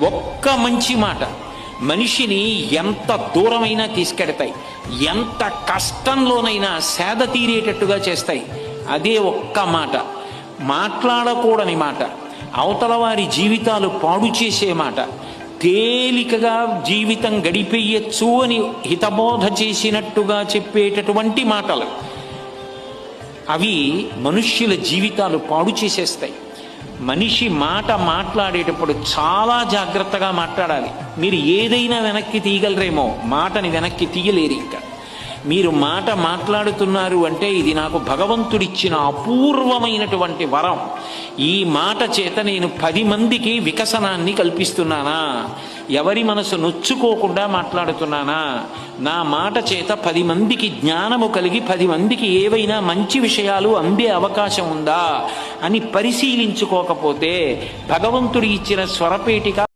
ఒక్క మంచి మాట మనిషిని ఎంత దూరమైనా తీసుకెడతాయి, ఎంత కష్టంలోనైనా సేద తీరేటట్టుగా చేస్తాయి. అదే ఒక్క మాట, మాట్లాడకూడని మాట, అవతల వారి జీవితాలు పాడు చేసే మాట, తేలికగా జీవితం గడిపేయచ్చు అని హితబోధ చేసినట్టుగా చెప్పేటటువంటి మాటలు, అవి మనుష్యుల జీవితాలు పాడు చేసేస్తాయి. మనిషి మాట మాట్లాడేటప్పుడు చాలా జాగ్రత్తగా మాట్లాడాలి. మీరు ఏదైనా వెనక్కి తీయగలరేమో, మాటని వెనక్కి తీయలేరు. ఇంకా మీరు మాట మాట్లాడుతున్నారు అంటే ఇది నాకు భగవంతుడిచ్చిన అపూర్వమైనటువంటి వరం. ఈ మాట చేత నేను 10 మందికి వికసనాన్ని కల్పిస్తున్నానా, ఎవరి మనసు నొచ్చుకోకుండా మాట్లాడుతున్నానా, నా మాట చేత 10 మందికి జ్ఞానము కలిగి 10 మందికి ఏవైనా మంచి విషయాలు అందే అవకాశం ఉందా అని పరిశీలించుకోకపోతే భగవంతుడి ఇచ్చిన స్వరపేటిక